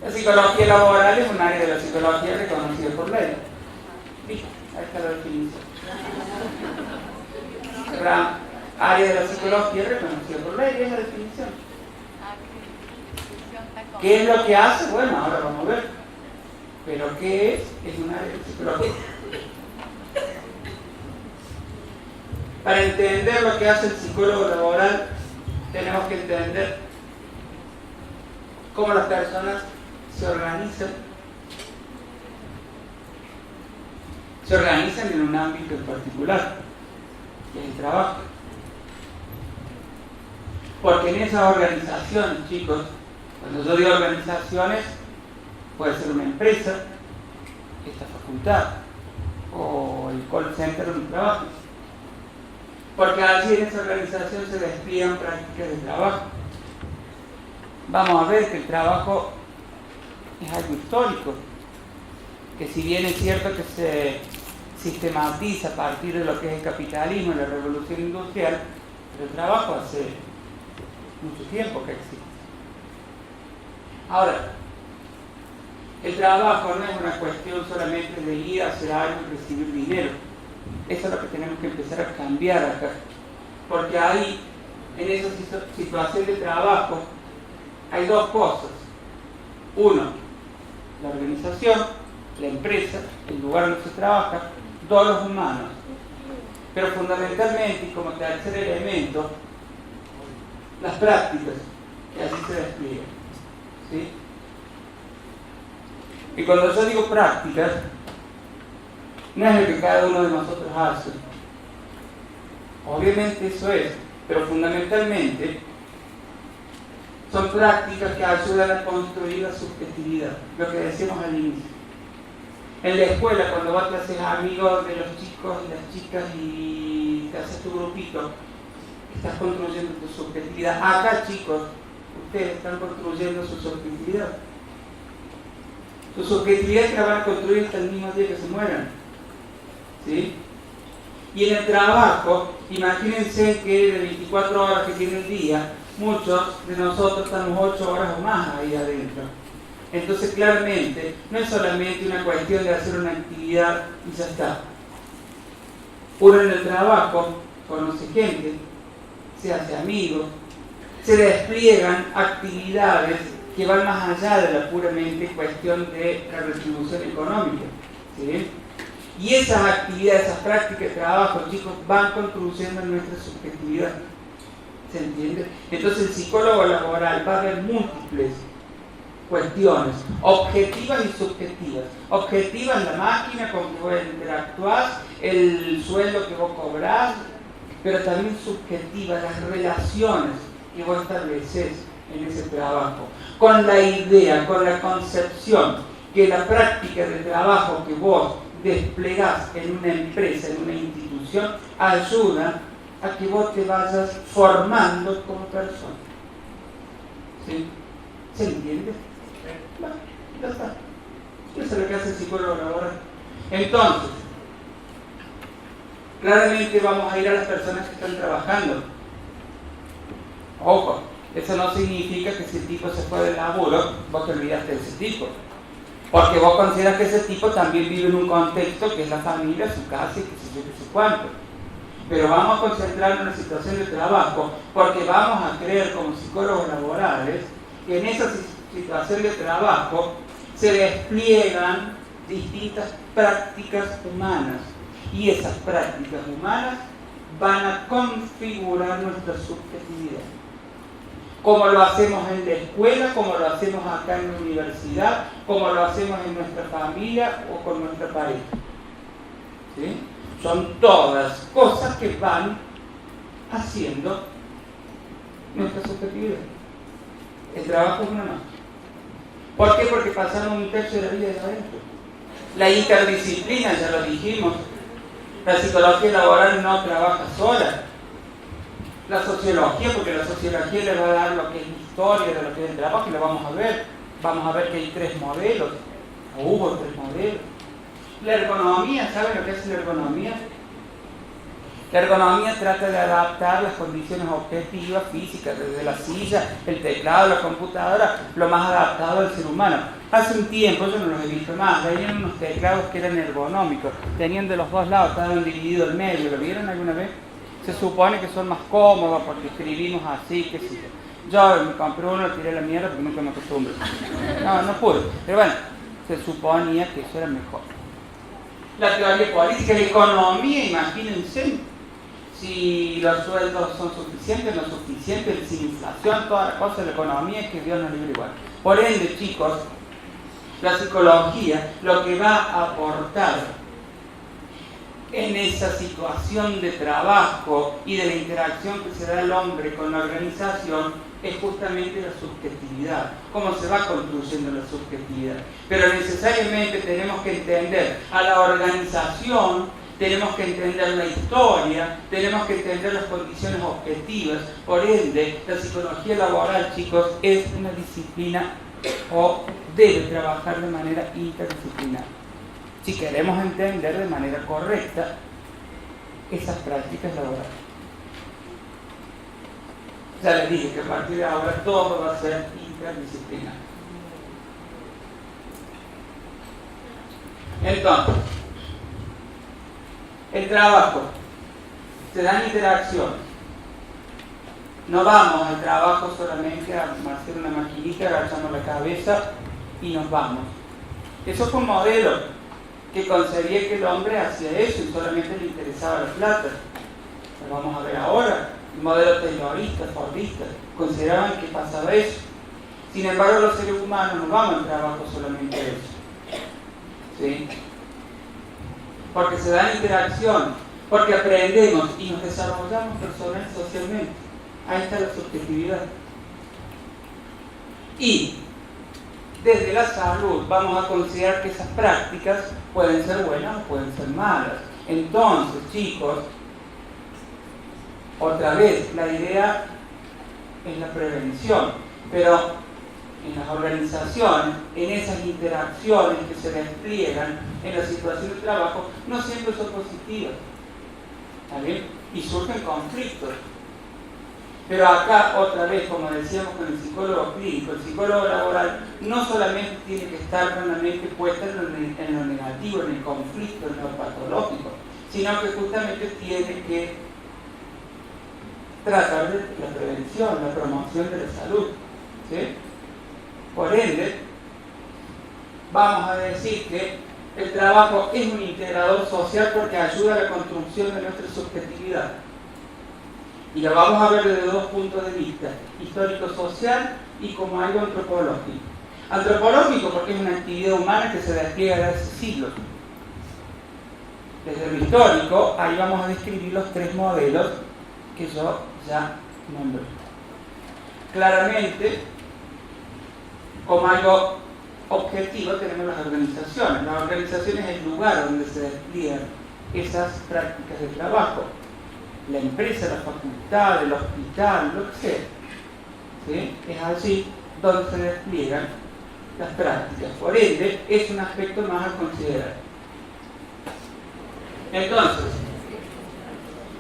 La psicología laboral es un área de la psicología reconocida por ley. ¿Listo? Ahí está la definición. Área de la psicología reconocida por ley, es la definición. ¿Qué es lo que hace? Bueno, ahora vamos a ver. ¿Pero qué es? Es un área de psicología. Para entender lo que hace el psicólogo laboral, tenemos que entender cómo las personas se organizan. Se organizan en un ámbito en particular, que es el trabajo. Porque en esas organizaciones, chicos, cuando yo digo organizaciones, puede ser una empresa, esta facultad, o el call center donde trabajo. Porque allí en esa organización se despliegan prácticas de trabajo. Vamos a ver que el trabajo es algo histórico, que si bien es cierto que se sistematiza a partir de lo que es el capitalismo y la revolución industrial, pero el trabajo hace mucho tiempo que existe. Ahora, el trabajo no es una cuestión solamente de ir a hacer algo y recibir dinero. Eso es lo que tenemos que empezar a cambiar acá. Porque ahí, en esa situación de trabajo, hay dos cosas. Uno, la organización, la empresa, el lugar donde se trabaja, dos, los humanos. Pero fundamentalmente, y como tercer elemento, las prácticas que así se despliegan. ¿Sí? Y cuando yo digo prácticas, no es lo que cada uno de nosotros hace. Obviamente eso es, pero fundamentalmente son prácticas que ayudan a construir la subjetividad, lo que decíamos al inicio. En la escuela, cuando vas a hacer amigos de los chicos y las chicas y te haces tu grupito, estás construyendo tu subjetividad. Acá, chicos, ustedes están construyendo su subjetividad. Su subjetividad que la van a construir hasta el mismo día que se mueran. ¿Sí? Y en el trabajo, imagínense que de 24 horas que tiene el día, muchos de nosotros estamos 8 horas o más ahí adentro. Entonces, claramente, no es solamente una cuestión de hacer una actividad y ya está. Uno en el trabajo conoce gente, se hace amigos, se despliegan actividades que van más allá de la puramente cuestión de la retribución económica. ¿Sí? Y esas actividades, esas prácticas de trabajo, chicos, van construyendo nuestra subjetividad. ¿Se entiende? Entonces el psicólogo laboral va a ver múltiples cuestiones, objetivas y subjetivas. Objetivas, la máquina con que vos interactuás, el sueldo que vos cobrás, pero también subjetivas, las relaciones que vos estableces en ese trabajo, con la idea, con la concepción que la práctica de trabajo que vos desplegás en una empresa, en una institución, ayuda a que vos te vayas formando como persona. ¿Sí? ¿Se entiende? Bueno, ya está. Eso es lo que hace el psicólogo laboral. Entonces, claramente vamos a ir a las personas que están trabajando. Ojo, eso no significa que si el tipo se fue del laburo, vos te olvidaste de ese tipo. Porque vos consideras que ese tipo también vive en un contexto que es la familia, su casa y que sé yo, que sé cuánto. Pero vamos a concentrarnos en la situación de trabajo, porque vamos a creer como psicólogos laborales que en esa situación de trabajo se despliegan distintas prácticas humanas. Y esas prácticas humanas van a configurar nuestra subjetividad. Como lo hacemos en la escuela, como lo hacemos acá en la universidad, como lo hacemos en nuestra familia o con nuestra pareja. ¿Sí? Son todas cosas que van haciendo nuestra subjetividad. El trabajo es una más. ¿Por qué? Porque pasamos un tercio de la vida de adentro. La interdisciplina, ya lo dijimos. La psicología laboral no trabaja sola. La sociología, porque la sociología le va a dar lo que es historia de lo que es el trabajo y lo vamos a ver. Vamos a ver que hay 3 modelos, o hubo 3 modelos. La ergonomía, ¿saben lo que es la ergonomía? La ergonomía trata de adaptar las condiciones objetivas, físicas, desde la silla, el teclado, la computadora, lo más adaptado al ser humano. Hace un tiempo, yo no los he visto más, venían unos teclados que eran ergonómicos, tenían de los dos lados, estaban divididos el medio, ¿lo vieron alguna vez? Se supone que son más cómodos porque escribimos así, qué sé yo. Yo me compré uno, lo tiré a la mierda porque nunca me acostumbro. No pude, pero bueno, se suponía que eso era mejor. La teoría política, la economía, imagínense, si los sueldos son suficientes, no suficientes, sin inflación, toda la cosa de la economía es que Dios nos libre igual. Por ende, chicos, la psicología lo que va a aportar en esa situación de trabajo y de la interacción que se da el hombre con la organización es justamente la subjetividad, cómo se va construyendo la subjetividad. Pero necesariamente tenemos que entender a la organización, tenemos que entender la historia, tenemos que entender las condiciones objetivas. Por ende, la psicología laboral, chicos, es una disciplina o debe trabajar de manera interdisciplinar. Si queremos entender de manera correcta esas prácticas laborales. Ya les dije que a partir de ahora todo va a ser interdisciplinar. Entonces, el trabajo, se dan interacciones. No vamos al trabajo solamente a hacer una maquinita, agachamos la cabeza y nos vamos. Eso fue un modelo que concebía que el hombre hacía eso y solamente le interesaba la plata. Lo vamos a ver ahora. El modelo taylorista, fordista, consideraban que pasaba eso. Sin embargo, los seres humanos no vamos al trabajo solamente a eso. ¿Sí? Porque se dan interacciones, porque aprendemos y nos desarrollamos personal y socialmente. Ahí está la subjetividad. Y desde la salud vamos a considerar que esas prácticas pueden ser buenas o pueden ser malas. Entonces, chicos, otra vez, la idea es la prevención, pero en las organizaciones, en esas interacciones que se despliegan en la situación de trabajo, no siempre son positivas. ¿Está bien? Y surgen conflictos. Pero acá, otra vez, como decíamos con el psicólogo clínico, el psicólogo laboral no solamente tiene que estar con la mente puesta en lo negativo, en el conflicto, en lo patológico, sino que justamente tiene que tratar de la prevención, la promoción de la salud. ¿Sí? Por ende, vamos a decir que el trabajo es un integrador social porque ayuda a la construcción de nuestra subjetividad. Y lo vamos a ver desde dos puntos de vista, histórico-social y como algo antropológico. Antropológico porque es una actividad humana que se despliega desde hace siglos. Desde lo histórico, ahí vamos a describir los tres modelos que yo ya nombré. Claramente, como algo objetivo tenemos las organizaciones. Las organizaciones es el lugar donde se despliegan esas prácticas de trabajo. La empresa, la facultad, el hospital, lo que sea. ¿Sí? Es allí donde se despliegan las prácticas. Por ende, es un aspecto más a considerar. Entonces,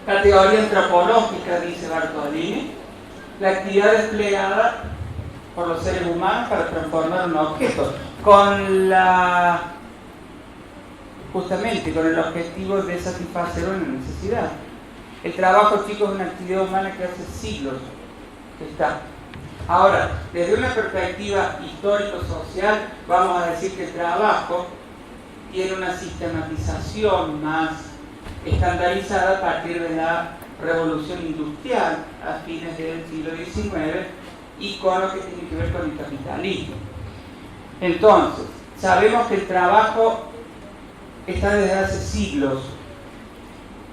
la teoría antropológica, dice Bartolini, la actividad desplegada por los seres humanos para transformar un objeto, justamente con el objetivo de satisfacer una necesidad. El trabajo, chicos, es una actividad humana que hace siglos que está. Ahora, desde una perspectiva histórico-social, vamos a decir que el trabajo tiene una sistematización más estandarizada a partir de la revolución industrial a fines del siglo XIX y con lo que tiene que ver con el capitalismo. Entonces, sabemos que el trabajo está desde hace siglos,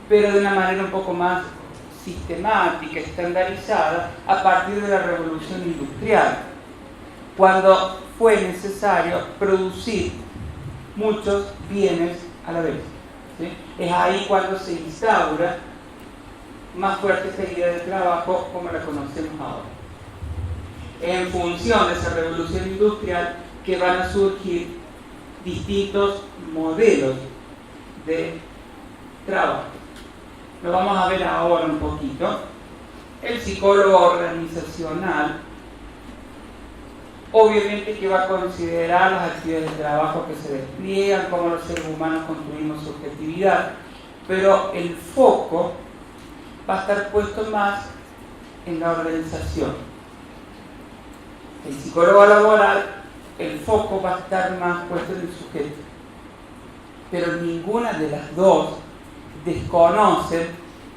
pero de una manera un poco más sistemática, estandarizada, a partir de la revolución industrial, cuando fue necesario producir muchos bienes a la vez. ¿Sí? Es ahí cuando se instaura más fuerte esta idea de trabajo como la conocemos ahora. En función de esa revolución industrial que van a surgir distintos modelos de trabajo. lo vamos a ver ahora un poquito. El psicólogo organizacional obviamente que va a considerar las actividades de trabajo que se despliegan, cómo los seres humanos construimos subjetividad, pero el foco va a estar puesto más en la organización. El psicólogo laboral, el foco va a estar más puesto en el sujeto, pero ninguna de las dos desconoce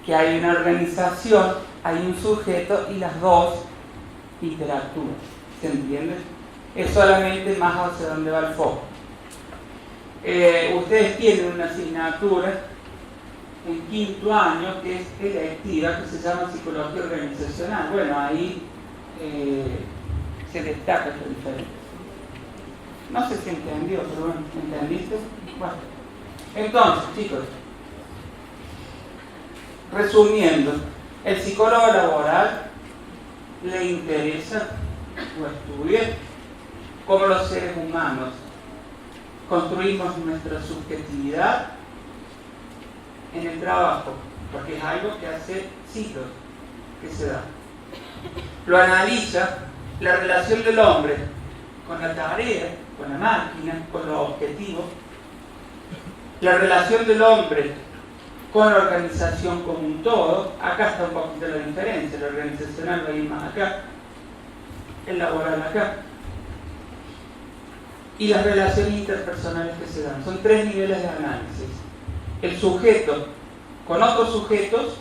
que hay una organización, hay un sujeto y las dos interactúan. ¿Se entiende? Es solamente más hacia dónde va el foco. Ustedes tienen una asignatura en quinto año que es electiva, que se llama Psicología Organizacional. Bueno, ahí se destaca esta diferencia. No sé si entendió, pero bueno, ¿entendiste? Bueno. Entonces, chicos, resumiendo, el psicólogo laboral le interesa o estudia cómo los seres humanos construimos nuestra subjetividad en el trabajo, porque es algo que hace siglos que se da. Lo analiza la relación del hombre con la tarea, con la máquina, con los objetivos, la relación del hombre con la organización como un todo. Acá está un poquito la diferencia, la organizacional va a ir más acá, el laboral acá, y las relaciones interpersonales que se dan. Son tres niveles de análisis: el sujeto con otros sujetos,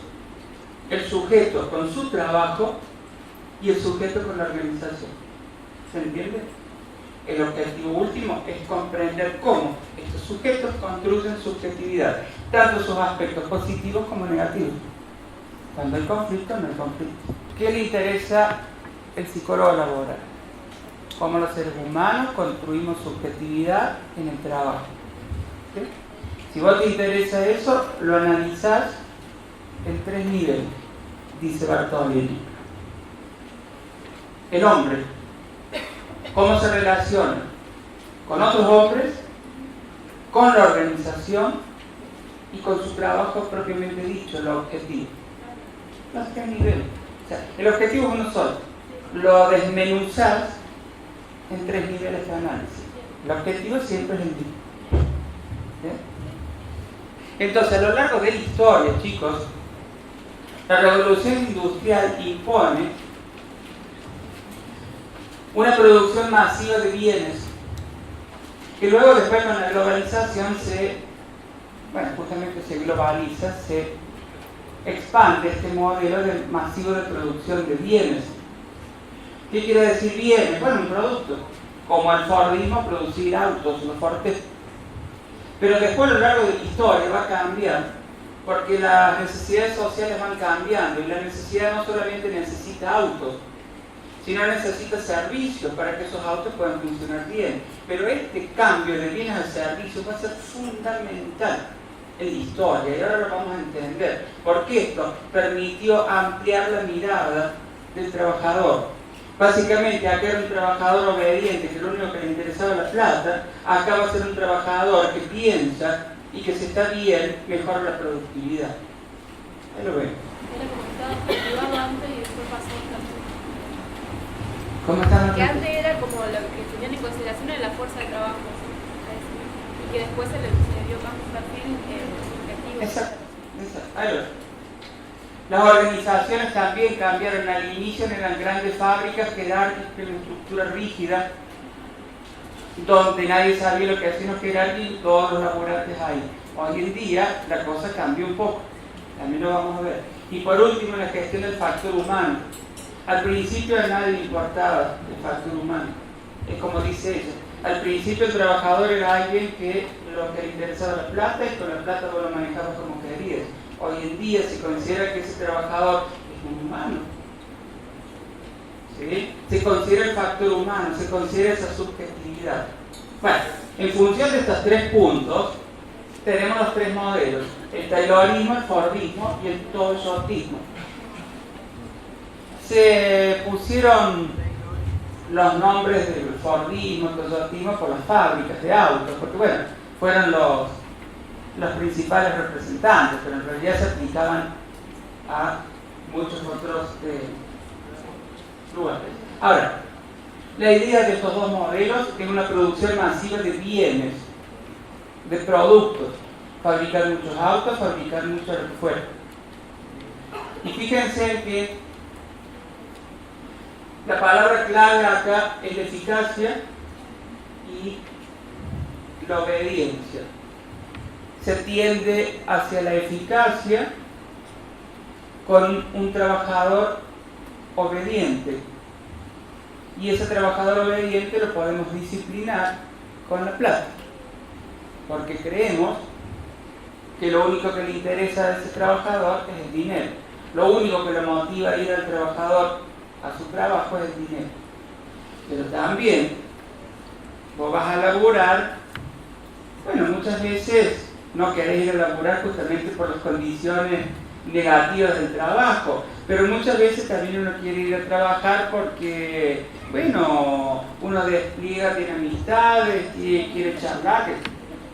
el sujeto con su trabajo y el sujeto con la organización. ¿Se entiende? El objetivo último es comprender cómo estos sujetos construyen subjetividad, tanto sus aspectos positivos como negativos. Cuando hay conflicto, no hay conflicto. ¿Qué le interesa el psicólogo laboral? Cómo los seres humanos construimos subjetividad en el trabajo. ¿Sí? Si vos te interesa eso, lo analizás en tres niveles, dice Bartolini. El hombre, cómo se relaciona con otros hombres, con la organización y con su trabajo propiamente dicho, el objetivo. Los tres niveles. O sea, el objetivo es uno solo. Lo desmenuzás en tres niveles de análisis. El objetivo siempre es el mismo. ¿Sí? Entonces, a lo largo de la historia, chicos, la revolución industrial impone una producción masiva de bienes que luego, después con la globalización justamente se globaliza, se expande este modelo masivo de producción de bienes. ¿Qué quiere decir bienes? Bueno, un producto, como el Fordismo, producir autos, los Fortes. Pero después a lo largo de la historia va a cambiar, porque las necesidades sociales van cambiando y la necesidad no solamente necesita autos, sino necesita servicios para que esos autos puedan funcionar bien. Pero este cambio de bienes a servicios va a ser fundamental en la historia, y ahora lo vamos a entender, porque esto permitió ampliar la mirada del trabajador. Básicamente, acá era un trabajador obediente, que lo único que le interesaba era la plata. Acá va a ser un trabajador que piensa y que si está bien, mejora la productividad. Ahí lo ven. Era como estaba cultivado antes y después pasó otra cosa. ¿Cómo están? Que antes era como lo que tenían en consideración era la fuerza de trabajo. Y que después se le dio más un perfil subjetivo. Exacto. Ahí lo ven. Las organizaciones también cambiaron. Al inicio eran grandes fábricas jerárquicas con una estructura rígida, donde nadie sabía lo que hacían los jerárquicos y todos los laborantes ahí. Hoy en día la cosa cambió un poco, también lo vamos a ver. Y por último, la gestión del factor humano. Al principio a nadie le importaba el factor humano, es como dice ella. Al principio el trabajador era alguien que lo que le interesaba la plata y con la plata vos lo manejabas como querías. Hoy en día se considera que ese trabajador es un humano. ¿Sí? Se considera el factor humano, se considera esa subjetividad. Bueno, en función de estos tres puntos, tenemos los tres modelos: el taylorismo, el fordismo y el toyotismo. Se pusieron los nombres del fordismo, el toyotismo por las fábricas de autos, porque bueno, fueron los principales representantes, pero en realidad se aplicaban a muchos otros lugares. Ahora, la idea de estos dos modelos es una producción masiva de bienes, de productos, fabricar muchos autos, fabricar mucho lo que fuera. Y fíjense que la palabra clave acá es la eficacia y la obediencia. Se tiende hacia la eficacia con un trabajador obediente. Y ese trabajador obediente lo podemos disciplinar con la plata. Porque creemos que lo único que le interesa a ese trabajador es el dinero. Lo único que lo motiva a ir al trabajador a su trabajo es el dinero. Pero también vos vas a laburar, bueno, muchas veces no querés ir a laburar justamente por las condiciones negativas del trabajo, pero muchas veces también uno quiere ir a trabajar porque, bueno, uno despliega, tiene amistades, quiere charlar.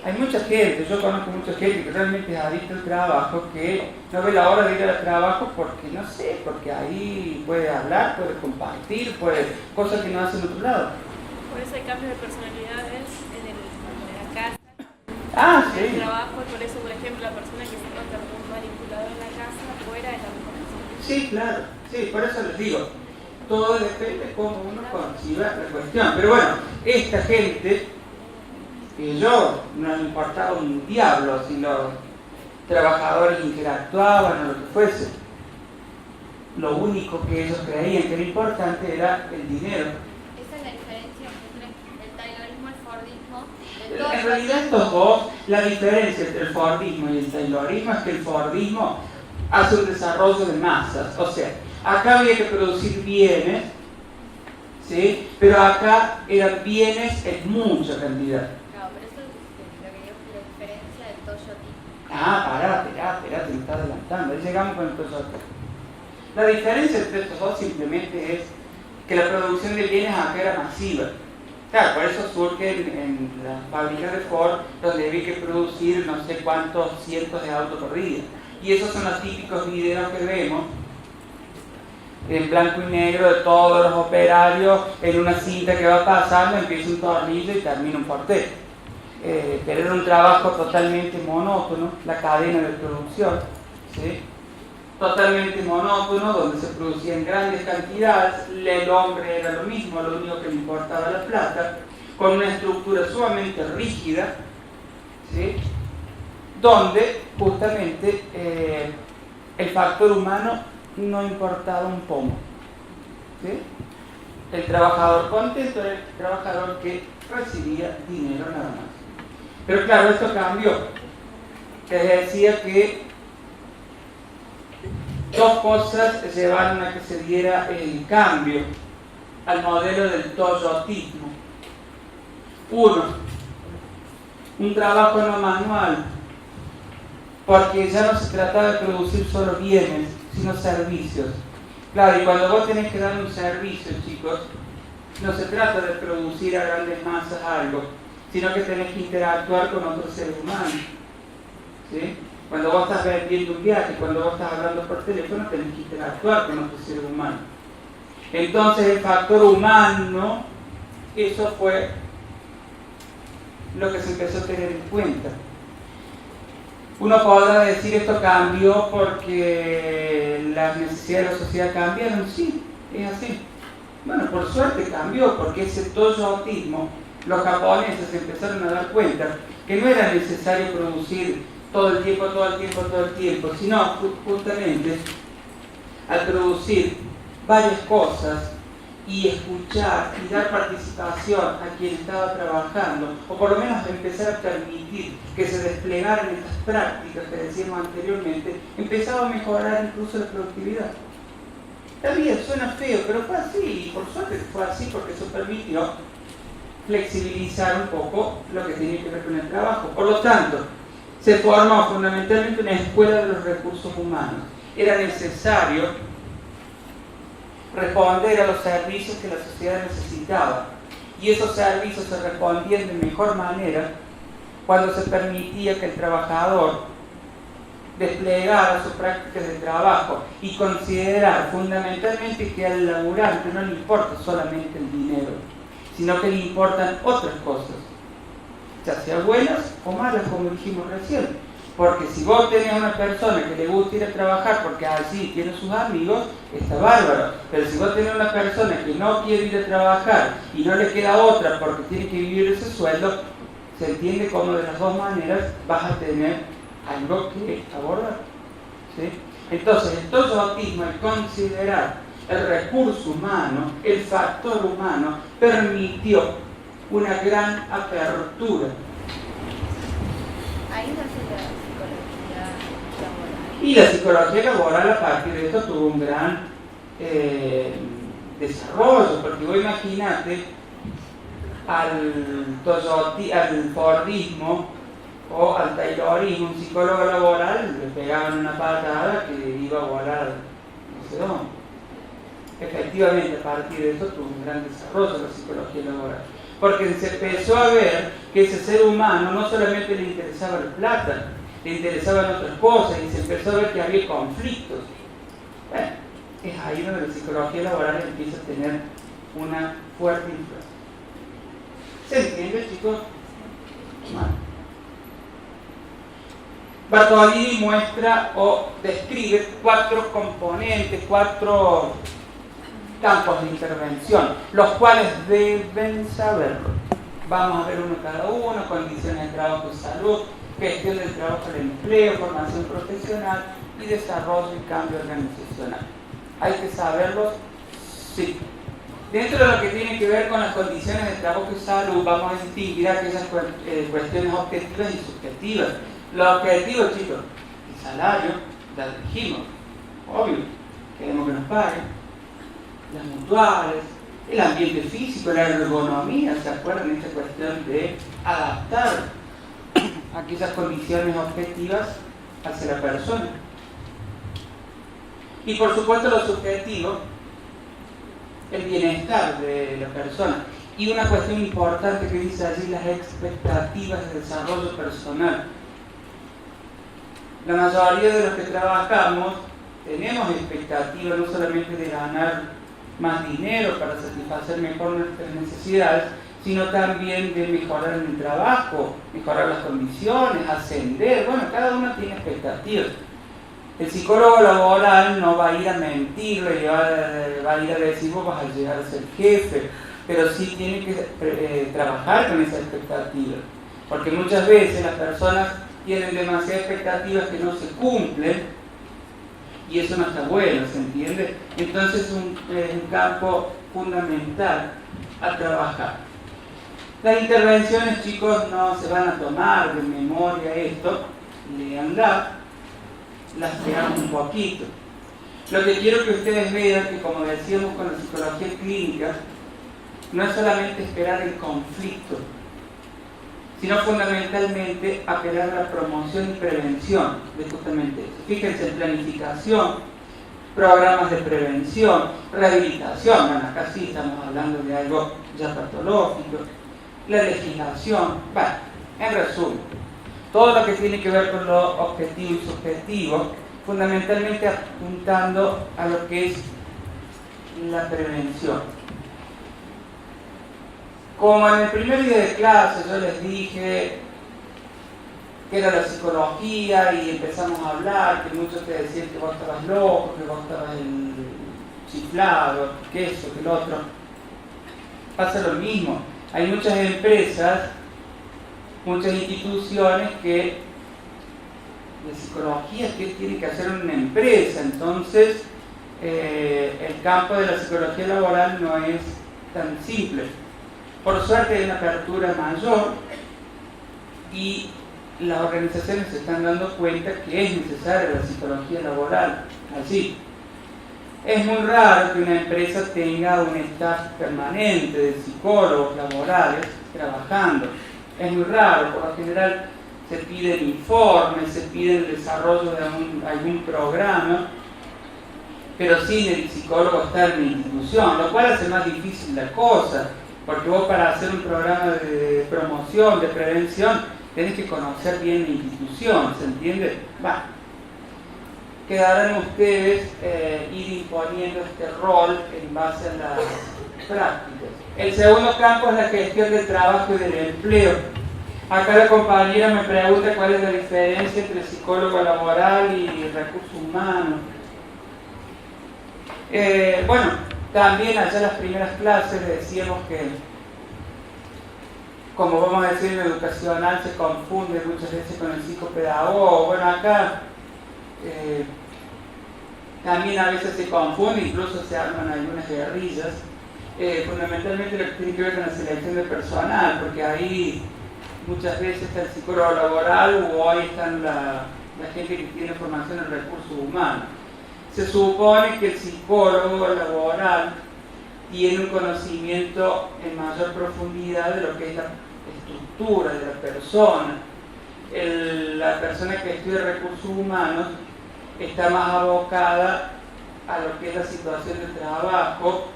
Hay mucha gente, yo conozco mucha gente que realmente es adicta al trabajo, que no ve la hora de ir al trabajo porque, no sé, porque ahí puede hablar, puede compartir, cosas que no hace en otro lado. Por eso hay cambios de personalidades en la casa, Sí. en el trabajo, y por eso, por ejemplo, la persona que se encuentra con un manipulador en la casa, afuera es la mejor persona. Sí, claro, sí, por eso les digo, todo depende de cómo uno conciba la cuestión. Pero bueno, esta gente, que yo no me importaba un diablo si los trabajadores interactuaban o lo que fuese, lo único que ellos creían que era importante era el dinero. Esa es la diferencia entre el taylorismo y el fordismo. En realidad estos dos, la diferencia entre el fordismo y el taylorismo es que el fordismo hace un desarrollo de masas, o sea, acá había que producir bienes, ¿sí? Pero acá eran bienes en mucha cantidad. Claro, pero eso es lo que yo la diferencia del toyotismo. Espera, te me está adelantando, ahí llegamos con el toyotismo. La diferencia entre estos dos simplemente es que la producción de bienes acá era masiva. Claro, por eso surge en las fábricas de Ford, donde había que producir no sé cuántos cientos de autos por día. Y esos son los típicos videos que vemos en blanco y negro de todos los operarios en una cinta que va pasando, empieza un tornillo y termina un portero. Pero era un trabajo totalmente monótono, la cadena de producción, ¿sí? Totalmente monótono, donde se producían grandes cantidades, el hombre era lo mismo, lo único que le importaba la plata, con una estructura sumamente rígida, ¿sí? Donde justamente el factor humano no importaba un pomo, ¿sí? El trabajador contento era el trabajador que recibía dinero nada más. Pero claro, esto cambió. Les decía que dos cosas llevaron a que se diera el cambio al modelo del toyotismo. Uno, un trabajo no manual, porque ya no se trataba de producir solo bienes, sino servicios. Claro, y cuando vos tenés que dar un servicio, chicos, no se trata de producir a grandes masas algo, sino que tenés que interactuar con otros seres humanos, ¿sí? Cuando vos estás vendiendo un viaje, cuando vos estás hablando por teléfono, tenés que interactuar con otros seres humanos. Entonces el factor humano, eso fue lo que se empezó a tener en cuenta. Uno podrá decir esto cambió porque las necesidades de la sociedad cambiaron. Sí, es así. Bueno, por suerte cambió, porque ese toyotismo, los japoneses se empezaron a dar cuenta que no era necesario producir todo el tiempo, sino justamente al producir varias cosas y escuchar y dar participación a quien estaba trabajando, o por lo menos empezar a permitir que se desplegaran estas prácticas que decíamos anteriormente, empezaba a mejorar incluso la productividad. Está bien, suena feo, pero fue así, y por suerte fue así porque eso permitió flexibilizar un poco lo que tenía que ver con el trabajo. Por lo tanto, se formó fundamentalmente una escuela de los recursos humanos. Era necesario responder a los servicios que la sociedad necesitaba, y esos servicios se respondían de mejor manera cuando se permitía que el trabajador desplegara sus prácticas de trabajo y considerar fundamentalmente que al laburante no le importa solamente el dinero, sino que le importan otras cosas, ya sea buenas o malas, como dijimos recién. Porque si vos tenés una persona que le gusta ir a trabajar porque así tiene sus amigos, está bárbaro. Pero si vos tenés una persona que no quiere ir a trabajar y no le queda otra porque tiene que vivir ese sueldo, se entiende como de las dos maneras vas a tener algo que abordar, ¿sí? Entonces, el toyotismo, el considerar el recurso humano, el factor humano, permitió una gran apertura. Ahí nace la psicología laboral. Y la psicología laboral a partir de esto tuvo un gran desarrollo, porque vos imaginate al Fordismo o al Taylorismo, un psicólogo laboral le pegaban una patada que iba a volar no sé dónde. Efectivamente, a partir de esto tuvo un gran desarrollo la psicología laboral, porque se empezó a ver que ese ser humano no solamente le interesaba la plata, le interesaban otras cosas, y se empezó a ver que había conflictos. Bueno, es ahí donde la psicología laboral empieza a tener una fuerte influencia. ¿Se entiende, chicos? Bueno. Bartolini muestra o describe 4 componentes, 4 campos de intervención, los cuales deben saberlo. Vamos a ver uno cada uno: condiciones de trabajo y salud, gestión del trabajo y el empleo, formación profesional y desarrollo y cambio organizacional. ¿Hay que saberlos? Sí. Dentro de lo que tiene que ver con las condiciones de trabajo y salud, vamos a distinguir aquellas cuestiones objetivas y subjetivas. Los objetivos, chicos: el salario, ya lo dijimos, obvio, queremos que nos paguen, las mutuales, el ambiente físico, la ergonomía, ¿se acuerdan? Esta cuestión de adaptar aquellas condiciones objetivas hacia la persona. Y por supuesto lo subjetivo, el bienestar de la persona. Y una cuestión importante que dice allí: las expectativas de desarrollo personal. La mayoría de los que trabajamos tenemos expectativas no solamente de ganar más dinero para satisfacer mejor nuestras necesidades, sino también de mejorar en el trabajo, mejorar las condiciones, ascender. Bueno, cada uno tiene expectativas. El psicólogo laboral no va a ir a mentirle, va a ir a decir: vos vas a llegar a ser jefe, pero sí tiene que trabajar con esas expectativas, porque muchas veces las personas tienen demasiadas expectativas que no se cumplen, y eso no está bueno, ¿se entiende? Entonces es un campo fundamental a trabajar. Las intervenciones, chicos, no se van a tomar de memoria esto, léanla, las veamos un poquito. Lo que quiero que ustedes vean, que como decíamos con la psicología clínica, no es solamente esperar el conflicto, sino fundamentalmente apelar a la promoción y prevención de justamente eso. Fíjense en planificación, programas de prevención, rehabilitación. Bueno, acá sí estamos hablando de algo ya patológico, la legislación. Bueno, en resumen, todo lo que tiene que ver con lo objetivo y subjetivo, fundamentalmente apuntando a lo que es la prevención. Como en el primer día de clase yo les dije que era la psicología y empezamos a hablar, que muchos te decían que vos estabas loco, que vos estabas chiflado, que eso, que lo otro. Pasa lo mismo. Hay muchas empresas, muchas instituciones que de psicología, ¿qué tiene que hacer una empresa? Entonces, el campo de la psicología laboral no es tan simple. Por suerte hay una apertura mayor y las organizaciones se están dando cuenta que es necesaria la psicología laboral. Así, es muy raro que una empresa tenga un staff permanente de psicólogos laborales trabajando. Es muy raro. Por lo general se piden informes, se pide el desarrollo de algún programa, pero sin el psicólogo estar en la institución, lo cual hace más difícil la cosa. Porque vos, para hacer un programa de promoción, de prevención, tenés que conocer bien la institución, ¿se entiende? Va. Quedarán ustedes ir imponiendo este rol en base a las prácticas. El segundo campo es la gestión del trabajo y del empleo. Acá la compañera me pregunta cuál es la diferencia entre psicólogo laboral y recursos humanos. Bueno, también allá en las primeras clases decíamos que, como vamos a decir en educacional, se confunde muchas veces con el psicopedagogo. Bueno, acá también a veces se confunde, incluso se arman algunas guerrillas, fundamentalmente lo que tiene que ver con la selección de personal, porque ahí muchas veces está el psicólogo laboral o ahí están la gente que tiene formación en recursos humanos. Se supone que el psicólogo laboral tiene un conocimiento en mayor profundidad de lo que es la estructura de la persona. La persona que estudia recursos humanos está más abocada a lo que es la situación del trabajo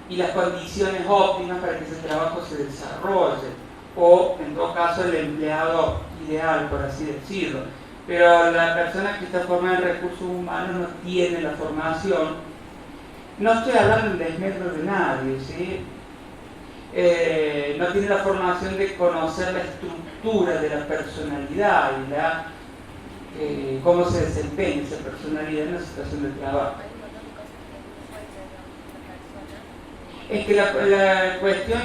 y las condiciones óptimas para que ese trabajo se desarrolle, o en todo caso el empleado ideal, por así decirlo. Pero la persona que está formada en recursos humanos no tiene la formación. No estoy hablando en desmedro de nadie, ¿sí? No tiene la formación de conocer la estructura de la personalidad y cómo se desempeña esa personalidad en la situación de trabajo. Es que la cuestión,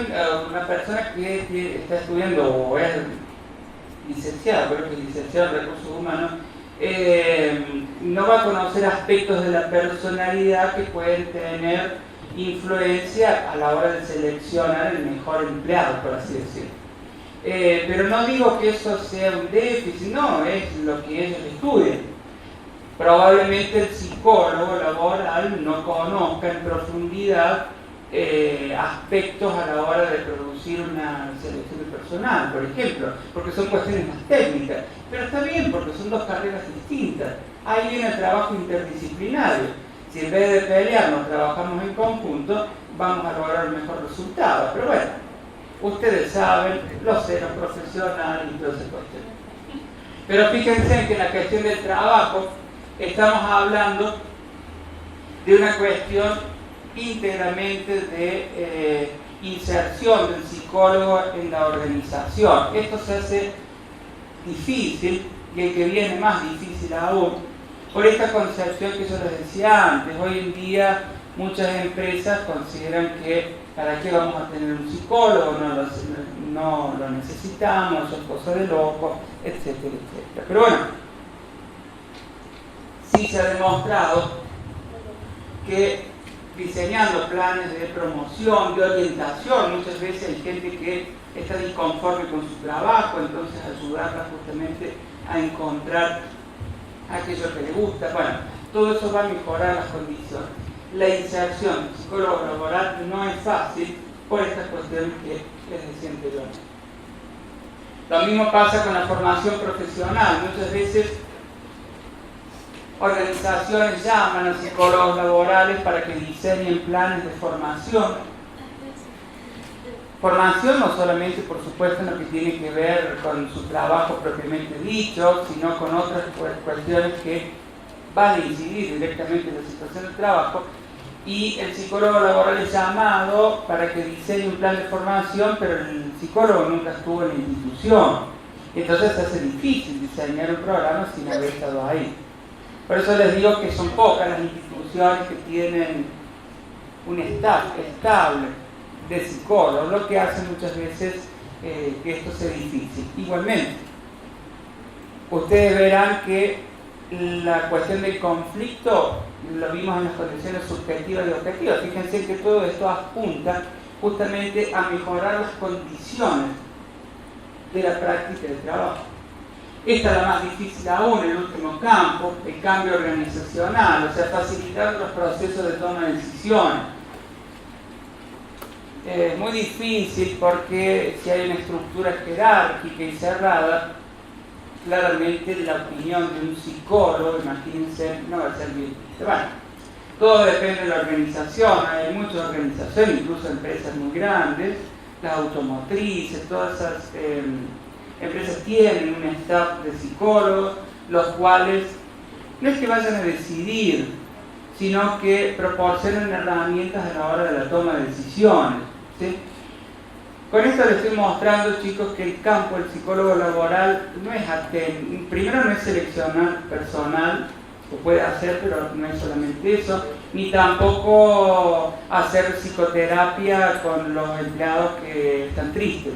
una persona que está estudiando o es licenciado, creo que es licenciado en recursos humanos, no va a conocer aspectos de la personalidad que pueden tener influencia a la hora de seleccionar el mejor empleado, por así decirlo. Pero no digo que eso sea un déficit, no, es lo que ellos estudian. Probablemente el psicólogo laboral no conozca en profundidad aspectos a la hora de producir una selección de personal, por ejemplo, porque son cuestiones más técnicas, pero está bien porque son dos carreras distintas. Ahí viene el trabajo interdisciplinario. Si en vez de pelearnos trabajamos en conjunto, vamos a lograr un mejor resultado. Pero bueno, ustedes saben, los ceros profesionales y todas esas cuestiones. Pero fíjense que en la cuestión del trabajo estamos hablando de una cuestión íntegramente de inserción del psicólogo en la organización. Esto se hace difícil, y el que viene más difícil aún, por esta concepción que yo les decía antes. Hoy en día muchas empresas consideran que ¿para qué vamos a tener un psicólogo? No lo necesitamos, son cosas de locos, etcétera, etcétera. Pero bueno, sí se ha demostrado que diseñando planes de promoción, de orientación, muchas veces hay gente que está disconforme con su trabajo, entonces ayudarla justamente a encontrar aquello que le gusta. Bueno, todo eso va a mejorar las condiciones. La inserción del psicólogo laboral no es fácil por estas cuestiones que les decía anteriormente. Lo mismo pasa con la formación profesional. Muchas veces organizaciones llaman a psicólogos laborales para que diseñen planes de formación. Formación no solamente, por supuesto, en lo que tiene que ver con su trabajo propiamente dicho, sino con otras cuestiones que van a incidir directamente en la situación del trabajo. Y el psicólogo laboral es llamado para que diseñe un plan de formación, pero el psicólogo nunca estuvo en la institución. Entonces se hace difícil diseñar un programa sin haber estado ahí. Por eso les digo que son pocas las instituciones que tienen un staff estable de psicólogos, lo que hace muchas veces que esto sea difícil. Igualmente, ustedes verán que la cuestión del conflicto lo vimos en las condiciones subjetivas y objetivas. Fíjense que todo esto apunta justamente a mejorar las condiciones de la práctica del trabajo. Esta es la más difícil aún, el último campo, el cambio organizacional, o sea, facilitar los procesos de toma de decisiones. Es muy difícil porque si hay una estructura jerárquica y cerrada, claramente la opinión de un psicólogo, imagínense, no va a ser bien. Bueno, todo depende de la organización. Hay muchas organizaciones, incluso empresas muy grandes, las automotrices, todas esas empresas tienen un staff de psicólogos, los cuales no es que vayan a decidir, sino que proporcionan herramientas a la hora de la toma de decisiones, ¿sí? Con esto les estoy mostrando, chicos, que el campo del psicólogo laboral no es primero no es seleccionar personal, lo puede hacer, pero no es solamente eso, ni tampoco hacer psicoterapia con los empleados que están tristes.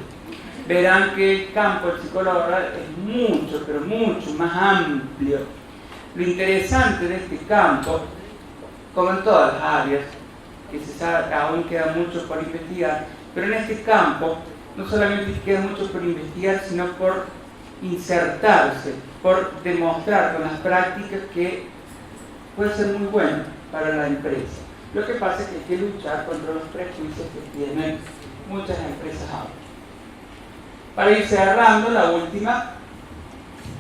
Verán que el campo del psicólogo laboral es mucho, pero mucho más amplio. Lo interesante de este campo, como en todas las áreas, que se sabe, aún queda mucho por investigar, pero en este campo no solamente queda mucho por investigar, sino por insertarse, por demostrar con las prácticas que puede ser muy bueno para la empresa. Lo que pasa es que hay que luchar contra los prejuicios que tienen muchas empresas ahora. Para ir cerrando, la última,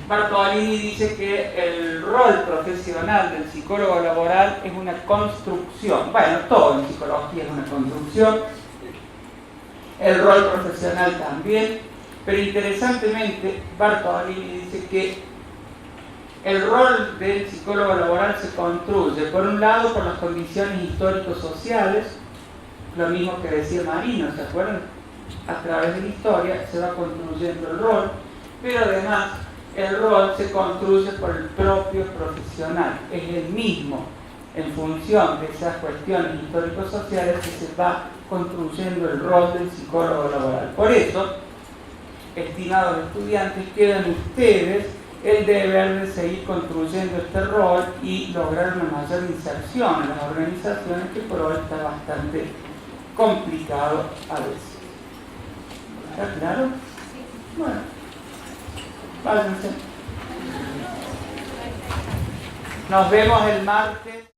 Bartolini dice que el rol profesional del psicólogo laboral es una construcción. Bueno, todo en psicología es una construcción. El rol profesional también. Pero interesantemente, Bartolini dice que el rol del psicólogo laboral se construye, por un lado, por las condiciones histórico-sociales, lo mismo que decía Marino, ¿se acuerdan? A través de la historia se va construyendo el rol, pero además el rol se construye por el propio profesional, es el mismo en función de esas cuestiones histórico-sociales que se va construyendo el rol del psicólogo laboral. Por eso, estimados estudiantes, quedan ustedes el deber de seguir construyendo este rol y lograr una mayor inserción en las organizaciones, que por hoy está bastante complicado a veces. ¿Está claro? Bueno, váyanse. Nos vemos el martes.